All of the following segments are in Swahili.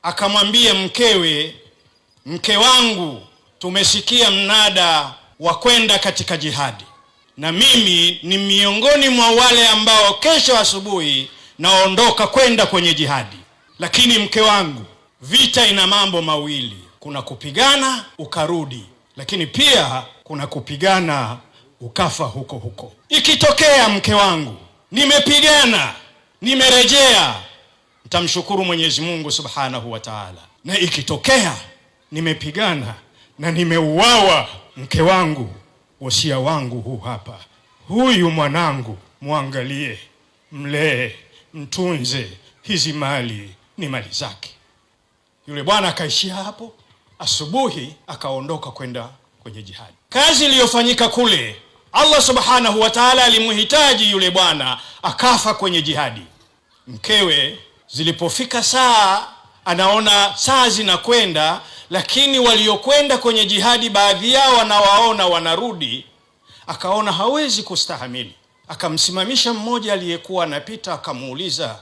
akamwambia mkewe, mke wangu, tumesikia mnada wa kwenda katika jihadi, na mimi ni miongoni mwa wale ambao kesho asubuhi naondoka kwenda kwenye jihadi. Lakini mke wangu, vita ina mambo mawili, kuna kupigana ukarudi, lakini pia kuna kupigana ukafa huko huko. Ikitokea mke wangu nimepigana nimerejea, nitamshukuru Mwenyezi Mungu Subhanahu wa Ta'ala, na ikitokea nimepigana na nimeuawa, mke wangu, wasia wangu huu hapa, huyu mwanangu muangalie, mlee, mtunze, hizi mali ni mali zake. Yule bwana akaishia hapo. Asubuhi akaondoka kwenda kwenye jihadi. Kazi iliyofanyika kule, Allah Subhanahu wa Ta'ala alimhitaji yule bwana akafa kwenye jihadi. Mkewe zilipofika saa, anaona saa zinakwenda, lakini waliokwenda kwenye jihadi baadhi yao anawaona wanarudi, akaona hawezi kustahamili. Akamsimamisha mmoja aliyekuwa anapita, akamuuliza,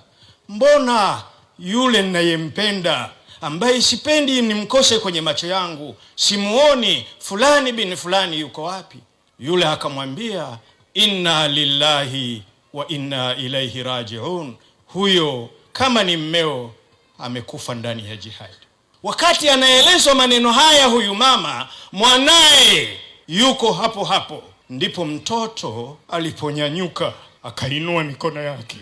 mbona yule ninayempenda ambaye sipendi nimkose kwenye macho yangu, simuoni, fulani bin fulani yuko wapi? Yule akamwambia, inna lillahi wa inna ilaihi rajiun, huyo kama ni mmeo amekufa ndani ya jihad. Wakati anaelezwa maneno haya huyu mama, mwanae yuko hapo hapo, ndipo mtoto aliponyanyuka akainua mikono yake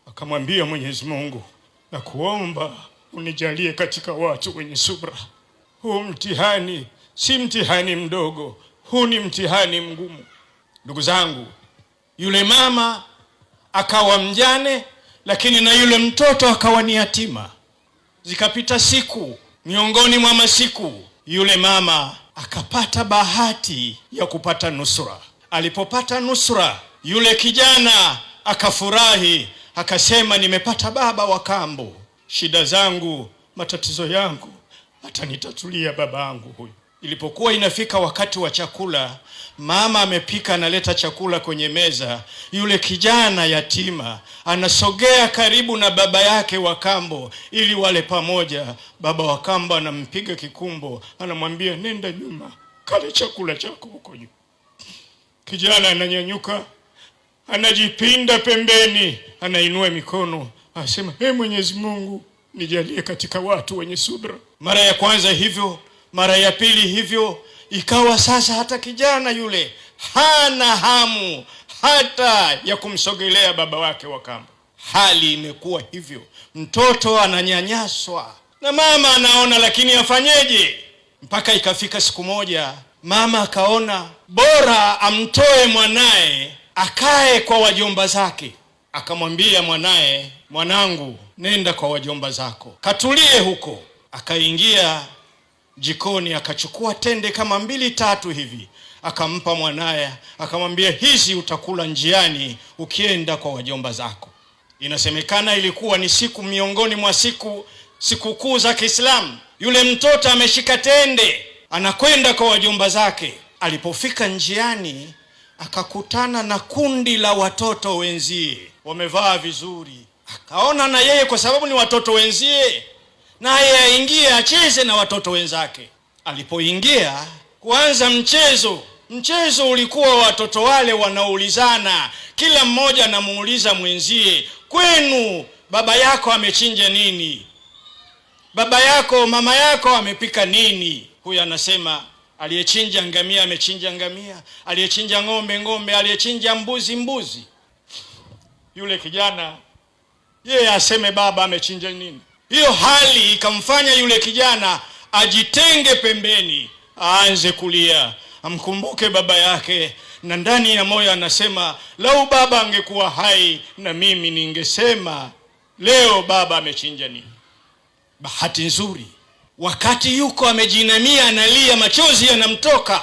akamwambia Mwenyezi Mungu, na kuomba unijalie katika watu wenye subra. Huu mtihani si mtihani mdogo, huu ni mtihani mgumu. Ndugu zangu, yule mama akawa mjane, lakini na yule mtoto akawa ni yatima. Zikapita siku, miongoni mwa masiku yule mama akapata bahati ya kupata nusra. Alipopata nusra, yule kijana akafurahi, akasema, nimepata baba wa kambo, shida zangu, matatizo yangu atanitatulia babangu huyu. Ilipokuwa inafika wakati wa chakula, mama amepika, analeta chakula kwenye meza, yule kijana yatima anasogea karibu na baba yake wa kambo ili wale pamoja. Baba wa kambo anampiga kikumbo, anamwambia, nenda nyuma kale chakula chako huko nyuma. Kijana ananyanyuka, anajipinda pembeni, anainua mikono, anasema, Mwenyezi Mungu, nijalie katika watu wenye subra. Mara ya kwanza hivyo, mara ya pili hivyo, ikawa sasa hata kijana yule hana hamu hata ya kumsogelea baba wake wa kambo. Hali imekuwa hivyo, mtoto ananyanyaswa na mama anaona, lakini afanyeje? Mpaka ikafika siku moja mama akaona bora amtoe mwanae akae kwa wajomba zake. Akamwambia mwanae, mwanangu, nenda kwa wajomba zako, katulie huko. Akaingia jikoni, akachukua tende kama 2-3 hivi, akampa mwanae, akamwambia, hizi utakula njiani ukienda kwa wajomba zako. Inasemekana ilikuwa ni siku miongoni mwa sikukuu za Kiislamu. Yule mtoto ameshika tende, anakwenda kwa wajomba zake. Alipofika njiani, akakutana na kundi la watoto wenzie, wamevaa vizuri. Akaona na yeye kwa sababu ni watoto wenzie, naye aingie acheze na watoto wenzake. Alipoingia kuanza mchezo ulikuwa watoto wale wanaulizana, kila mmoja anamuuliza mwenzie, kwenu baba yako amechinja nini? Baba yako, mama yako amepika nini? Huyu anasema, aliyechinja ngamia amechinja ngamia, aliyechinja ng'ombe, aliyechinja mbuzi. Yule kijana yeye aseme baba amechinja nini. Hiyo hali ikamfanya yule kijana ajitenge pembeni, aanze kulia, amkumbuke baba yake, na ndani ya moyo anasema, lau baba angekuwa hai na mimi ningesema leo baba amechinja nini. Bahati nzuri, wakati yuko amejinamia analia, machozi yanamtoka,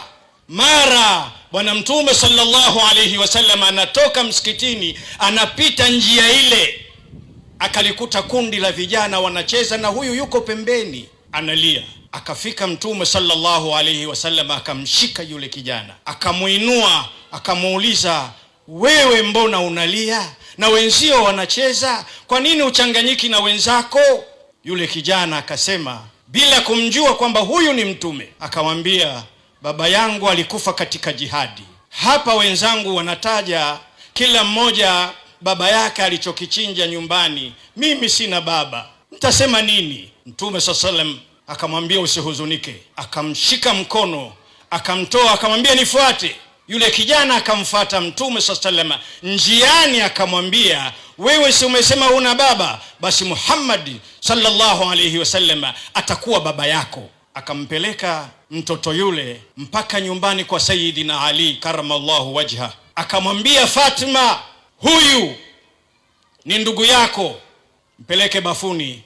mara Bwana Mtume sallallahu alayhi wasallam anatoka msikitini, anapita njia ile, akalikuta kundi la vijana wanacheza na huyu yuko pembeni analia. Akafika Mtume sallallahu alayhi wasallam, akamshika yule kijana, akamuinua, akamuuliza, wewe mbona unalia na wenzio wanacheza? Kwa nini uchanganyiki na wenzako? Yule kijana akasema bila kumjua kwamba huyu ni mtume, akamwambia, baba yangu alikufa katika jihadi. Hapa wenzangu wanataja kila mmoja baba yake alichokichinja nyumbani, mimi sina baba, nitasema nini? Mtume sallam akamwambia usihuzunike, akamshika mkono, akamtoa, akamwambia nifuate. Yule kijana akamfuata Mtume sallam. Njiani akamwambia, wewe si umesema huna baba? Basi Muhammad sallallahu alayhi wasallam atakuwa baba yako. Akampeleka mtoto yule mpaka nyumbani kwa Sayyidina Ali karamallahu wajha. Akamwambia Fatima, huyu ni ndugu yako, mpeleke bafuni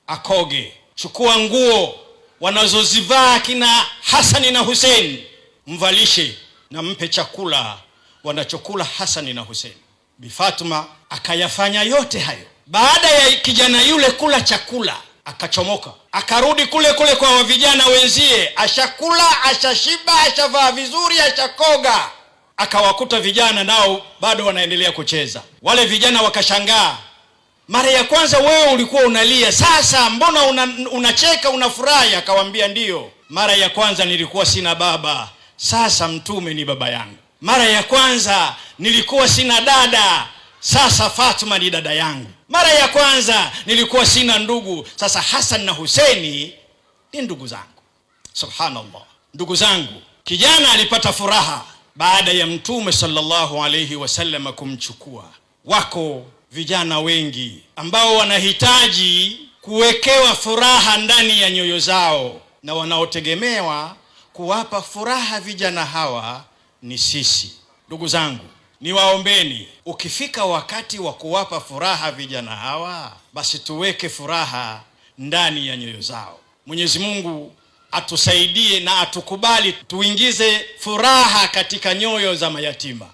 akoge. Chukua nguo wanazozivaa kina Hasani na Hussein, mvalishe na mpe chakula wanachokula Hasani na Hussein. Bi Fatima akayafanya yote hayo. Baada ya kijana yule kula chakula, akachomoka, akarudi kule kule kwa vijana wenzie, ashakula, ashashiba, ashavaa vizuri, ashakoga. Akawakuta vijana nao bado wanaendelea kucheza. Wale vijana wakashangaa, mara ya kwanza wewe ulikuwa unalia, sasa mbona unacheka, unafurahi? Akawaambia, ndiyo, mara ya kwanza nilikuwa sina baba, sasa mtume ni baba yangu. Mara ya kwanza nilikuwa sina dada, sasa Fatima ni dada yangu. Mara ya kwanza nilikuwa sina ndugu, sasa Hassan na Husaini ni ndugu zangu. Subhanallah. Ndugu zangu, kijana alipata furaha baada ya Mtume sallallahu alayhi wasallam kumchukua. Wako vijana wengi ambao wanahitaji kuwekewa furaha ndani ya nyoyo zao, na wanaotegemewa kuwapa furaha vijana hawa ni sisi. Ndugu zangu, niwaombeni, ukifika wakati wa kuwapa furaha vijana hawa, basi tuweke furaha ndani ya nyoyo zao. Mwenyezi Mungu atusaidie na atukubali tuingize furaha katika nyoyo za mayatima.